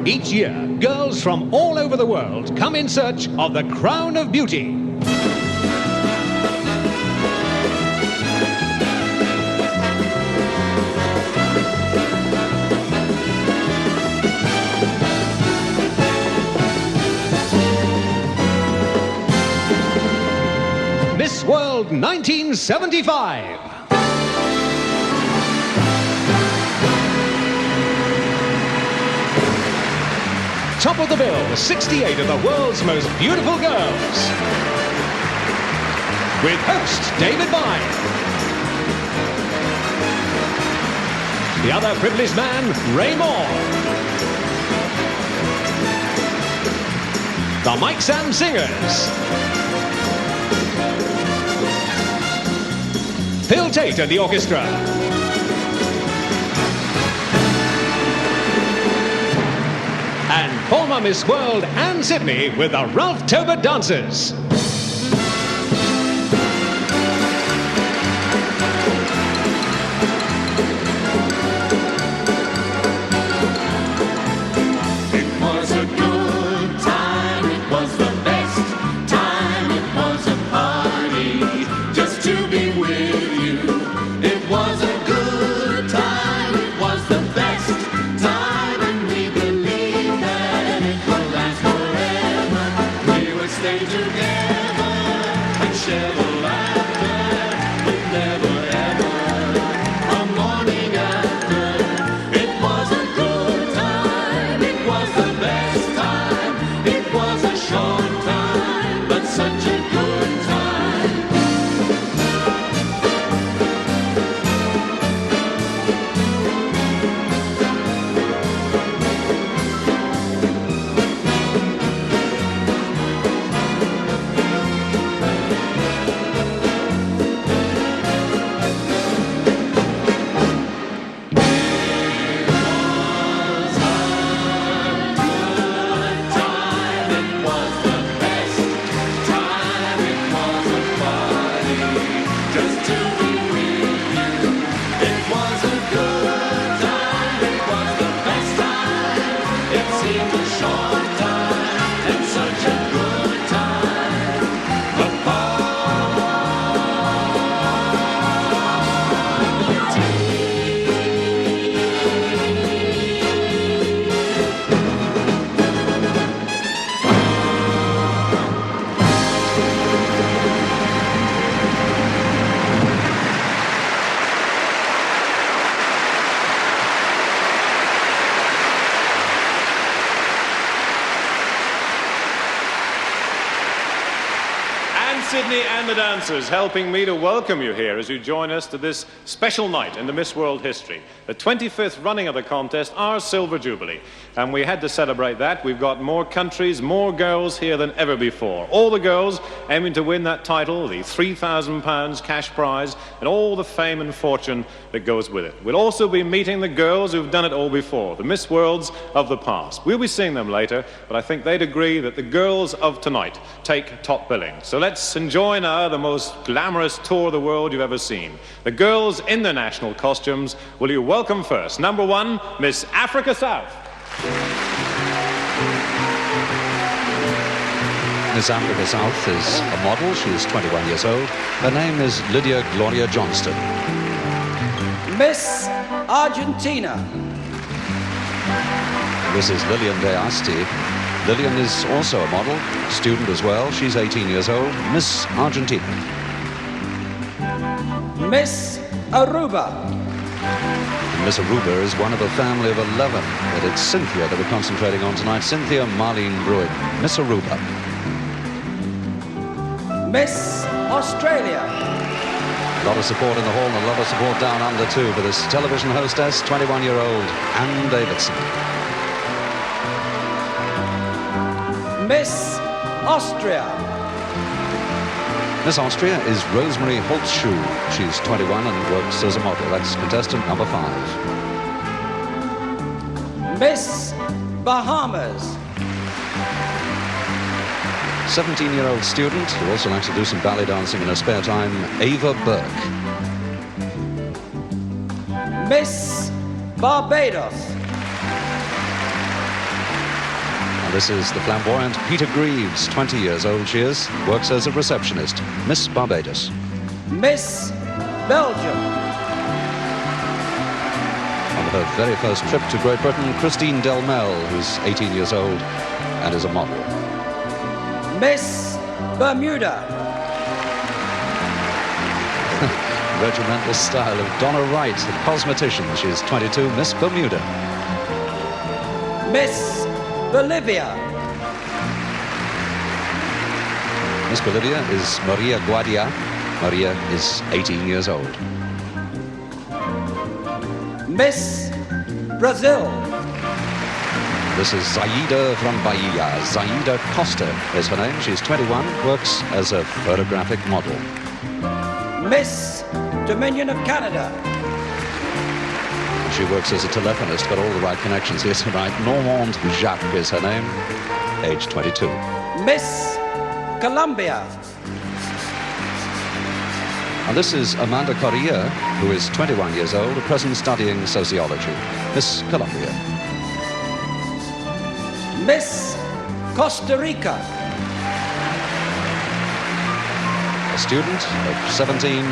Each year, girls from all over the world come in search of the crown of beauty. Miss World 1975. Top of the bill, 68 of the world's most beautiful girls. With host David Vine. The other privileged man, Ray Moore. The Mike Sam Singers. Phil Tate and the orchestra. And former Miss World Anne Sydney with the Ralph Tobert Dancers. It was a good time, it was the best time, it was a party just to be with you. It was a good time, it was the best time, and we believed that it would last forever. We would stay together and share the laughter with never ever a morning after. It was a good time, it was the best time, it was a short time, but such a good time. Sydney and the dancers helping me to welcome you here as you join us to this special night in the Miss World history. The 25th running of the contest, our Silver Jubilee. And we had to celebrate that. We've got more countries, more girls here than ever before. All the girls aiming to win that title, the £3,000 cash prize, and all the fame and fortune that goes with it. We'll also be meeting the girls who've done it all before, the Miss Worlds of the past. We'll be seeing them later, but I think they'd agree that the girls of tonight take top billing. So let's enjoy now the most glamorous tour of the world you've ever seen. The girls in their national costumes. Will you welcome first, number 1, Miss Africa South. Miss Africa South is a model. She is 21 years old. Her name is Lydia Gloria Johnston. Miss Argentina. This is Lillian De Asti. Lillian is also a model, student as well. She's 18 years old. Miss Argentina. Miss Aruba. Miss Aruba is one of a family of 11, but it's Cynthia that we're concentrating on tonight. Cynthia Marlene Bruin. Miss Aruba. Miss Australia. A lot of support in the hall and a lot of support down under too for this television hostess, 21-year-old Anne Davidson. Miss Austria. Miss Austria is Rosemary Holtzschuh. She's 21 and works as a model. That's contestant number 5. Miss Bahamas. 17-year-old student who also likes to do some ballet dancing in her spare time, Ava Burke. Miss Barbados. This is the flamboyant Peter Greaves, 20 years old she is, works as a receptionist. Miss Barbados. Miss Belgium. On her very first trip to Great Britain, Christine Delmel, who's 18 years old and is a model. Miss Bermuda. Regimental style of Donna Wright, the cosmetician. She's 22, Miss Bermuda. Miss Bolivia. Miss Bolivia is Maria Guadia. Maria is 18 years old. Miss Brazil. This is Zaida from Bahia. Zaida Costa is her name. She's 21, works as a photographic model. Miss Dominion of Canada. She works as a telephonist, got all the right connections here tonight. Normande Jacques is her name, age 22. Miss Colombia. And this is Amanda Correa, who is 21 years old, at present studying sociology. Miss Colombia. Miss Costa Rica. A student of 17,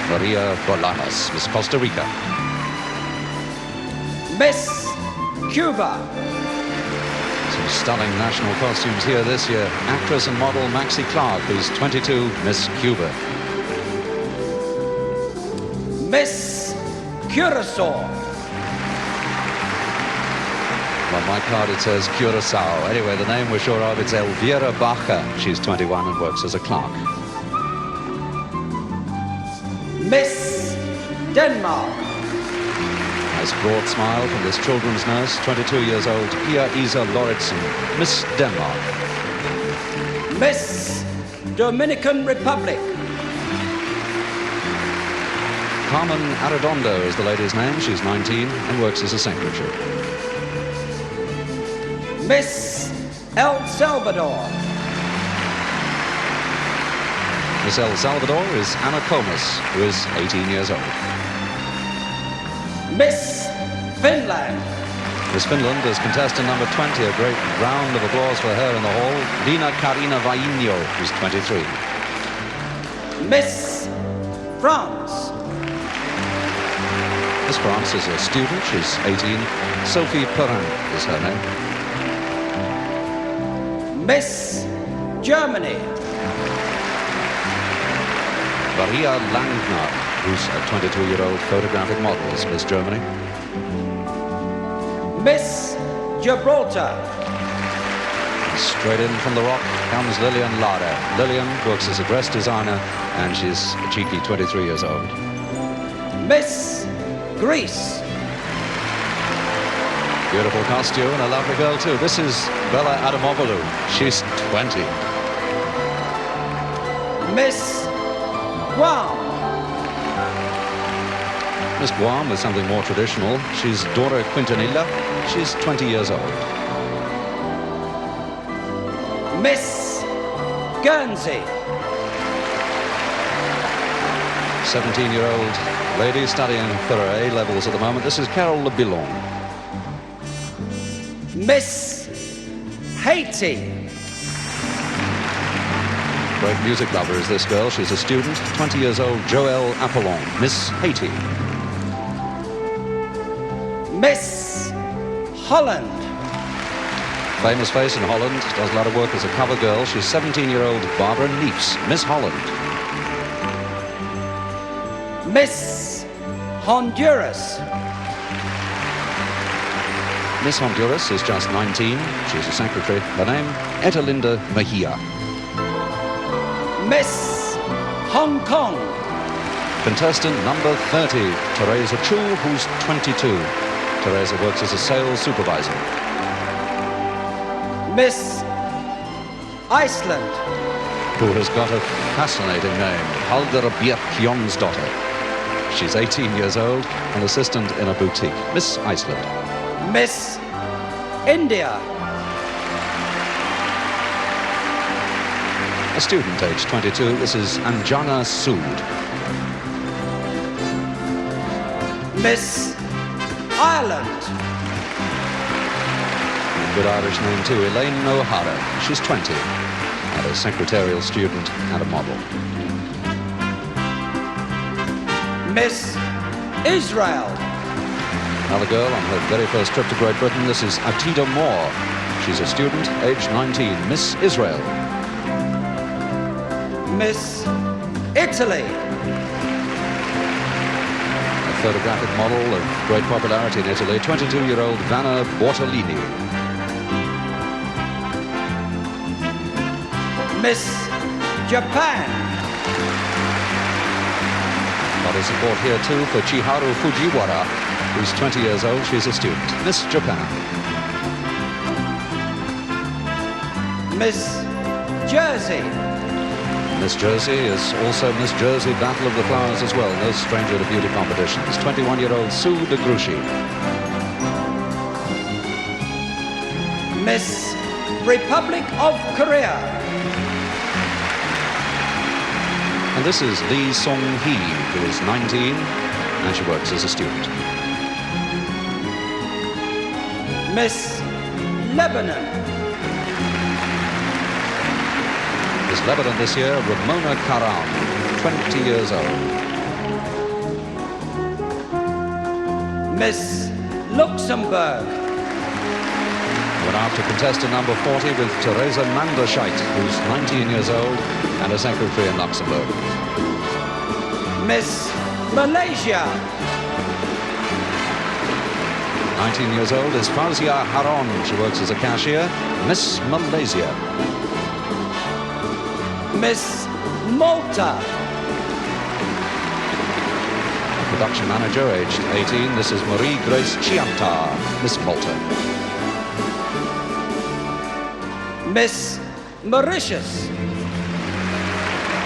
Maria Bolaños, Miss Costa Rica. Miss Cuba. Some stunning national costumes here this year. Actress and model Maxie Clark, who's 22, Miss Cuba. Miss Curacao. On my card it says Curacao. Anyway, the name we're sure of, it's Elvira Bacher. She's 21 and works as a clerk. Miss Denmark. Nice broad smile from this children's nurse, 22 years old, Pia Isa Lauritsen, Miss Denmark. Miss Dominican Republic. Carmen Arredondo is the lady's name. She's 19 and works as a secretary. Miss El Salvador. Miss El Salvador is Anna Comas, who is 18 years old. Miss Finland. Miss Finland is contestant number 20. A great round of applause for her in the hall. Dina Karina Vainho, who's 23. Miss France. Miss France is a student. She's 18. Sophie Perrin is her name. Miss Germany. Maria Langner, who's a 22-year-old photographic model, is Miss Germany. Miss Gibraltar. Straight in from the rock comes Lillian Lade. Lillian works as a dress designer and she's a cheeky 23 years old. Miss Greece. Beautiful costume and a lovely girl too. This is Bella Adamopoulou. She's 20. Miss Guam. Miss Guam is something more traditional. She's Dora Quintanilla. She's 20 years old. Miss Guernsey. 17-year-old lady studying for her A-levels at the moment. This is Carol Lebilon. Miss Haiti. Great music lover is this girl. She's a student, 20 years old, Joelle Apollon, Miss Haiti. Miss Holland. Famous face in Holland, does a lot of work as a cover girl. She's 17-year-old Barbara Neefs, Miss Holland. Miss Honduras. Miss Honduras is just 19. She's a secretary. Her name, Etelinda Mejia. Miss Hong Kong. Contestant number 30, Teresa Chu, who's 22. Teresa works as a sales supervisor. Miss Iceland. Who has got a fascinating name, Halder Björk Jonsdottir. She's 18 years old, an assistant in a boutique. Miss Iceland. Miss India. A student, age 22. This is Anjana Sood. Miss Ireland. Good Irish name too, Elaine O'Hara. She's 20 and a secretarial student and a model. Miss Israel. Another girl on her very first trip to Great Britain. This is Atida Moore. She's a student, aged 19, Miss Israel. Miss Italy. A photographic model of great popularity in Italy, 22-year-old Vanna Bortolini. Miss Japan. A lot of support here too for Chiharu Fujiwara, who's 20 years old. She's a student. Miss Japan. Miss Jersey. Miss Jersey is also Miss Jersey Battle of the Flowers as well. No stranger to beauty competitions. 21-year-old Sue de Gruchy. Miss Republic of Korea. And this is Lee Sung-hee, who is 19, and she works as a student. Miss Lebanon. Miss Lebanon this year, Ramona Karam, 20 years old. Miss Luxembourg. Went after contestant number 40 with Teresa Manderscheidt, who's 19 years old and a secretary in Luxembourg. Miss Malaysia. 19 years old is Fauzia Haron. She works as a cashier. Miss Malaysia. Miss Malta. Production manager, aged 18. This is Marie Grace Chianta, Miss Malta. Miss Mauritius.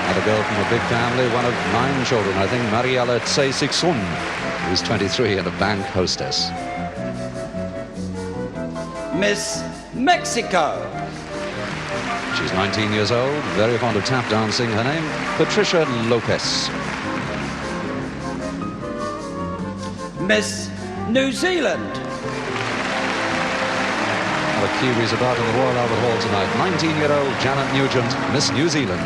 And a girl from a big family, one of 9 children, I think, Mariella Tse Siksun, who's 23 and a bank hostess. Miss Mexico. She's 19 years old, very fond of tap dancing. Her name, Patricia Lopez. Miss New Zealand. The Kiwis about in the Royal Albert Hall tonight. 19-year-old Janet Nugent, Miss New Zealand.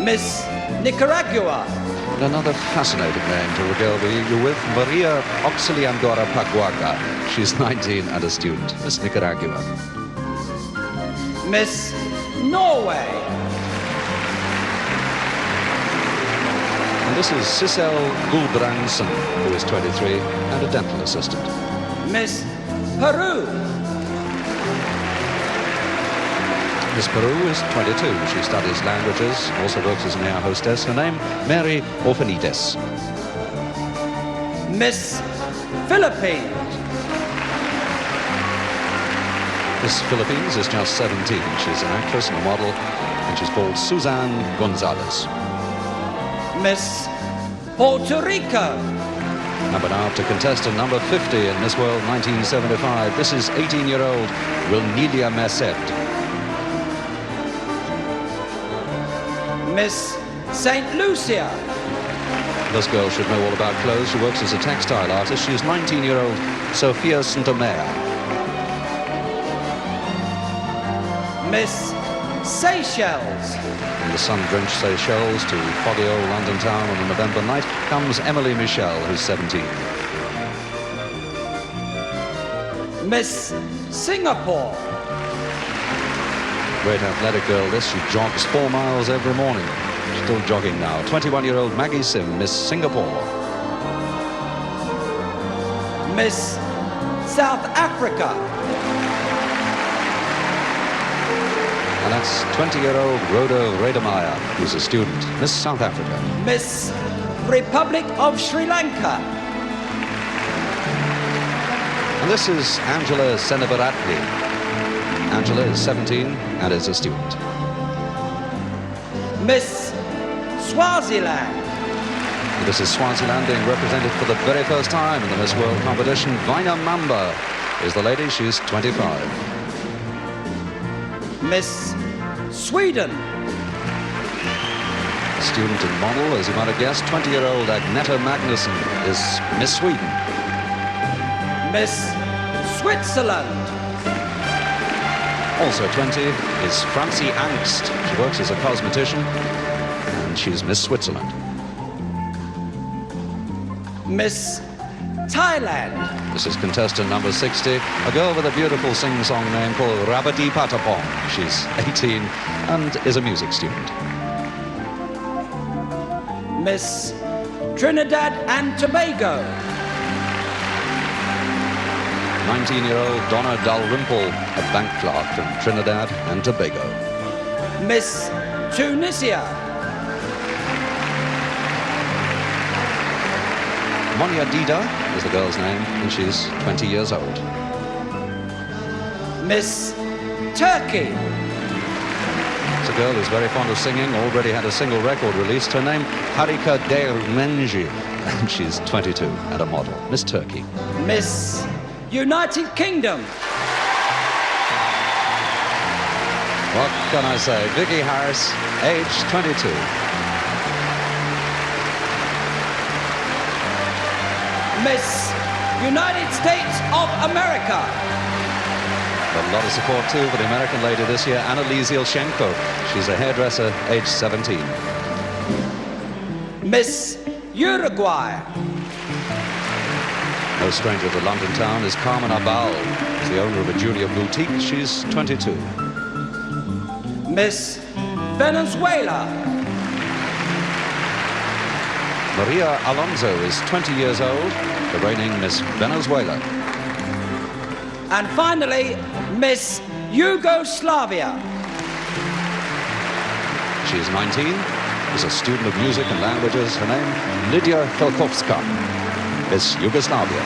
Miss Nicaragua. And another fascinating name to regale you with, Maria Auxiliadora Paguaga. She's 19 and a student, Miss Nicaragua. Miss Norway. And this is Sissel Gulbrandsen, who is 23 and a dental assistant. Miss Peru. Miss Peru is 22. She studies languages, also works as an air hostess. Her name, Mary Orfanides. Miss Philippines. Miss Philippines is just 17. She's an actress and a model, and she's called Suzanne Gonzalez. Miss Puerto Rico. But after contestant number 50 in Miss World 1975, this is 18-year-old Wilnelia Merced. Miss St. Lucia. This girl should know all about clothes. She works as a textile artist. She's 19-year-old Sophia Santomea. Miss Seychelles. From the sun-drenched Seychelles to foggy old London town on a November night comes Emily Michel, who's 17. Miss Singapore. Great athletic girl, this. She jogs 4 miles every morning. Still jogging now. 21-year-old Maggie Sim, Miss Singapore. Miss South Africa. And that's 20-year-old Rhoda Redemeyer, who's a student, Miss South Africa. Miss Republic of Sri Lanka. And this is Angela Senebaratne. Angela is 17 and is a student. Miss Swaziland. And this is Swaziland being represented for the very first time in the Miss World competition. Vaina Mamba is the lady. She's 25. Miss Sweden. Student and model, as you might have guessed, 20-year-old Agneta Magnusson is Miss Sweden. Miss Switzerland. Also 20 is Francie Angst. She works as a cosmetician, and she's Miss Switzerland. Miss Thailand. This is contestant number 60, a girl with a beautiful sing-song name called Rabadi Patapong. She's 18 and is a music student. Miss Trinidad and Tobago. 19-year-old Donna Dalrymple, a bank clerk from Trinidad and Tobago. Miss Tunisia. Monia Dida is the girl's name, and she's 20 years old. Miss Turkey. It's a girl who's very fond of singing, already had a single record released. Her name, Harika Dermenji, and she's 22 and a model. Miss Turkey. Miss United Kingdom. What can I say? Vicky Harris, age 22. Miss United States of America. Got a lot of support too for the American lady this year, Annalise Ilchenko. She's a hairdresser, age 17. Miss Uruguay. No stranger to London town is Carmen Abal. She's the owner of a Julia boutique. She's 22. Miss Venezuela. Maria Alonso is 20 years old, the reigning Miss Venezuela. And finally, Miss Yugoslavia. She is 19, is a student of music and languages. Her name, Lydia Felkovska, Miss Yugoslavia.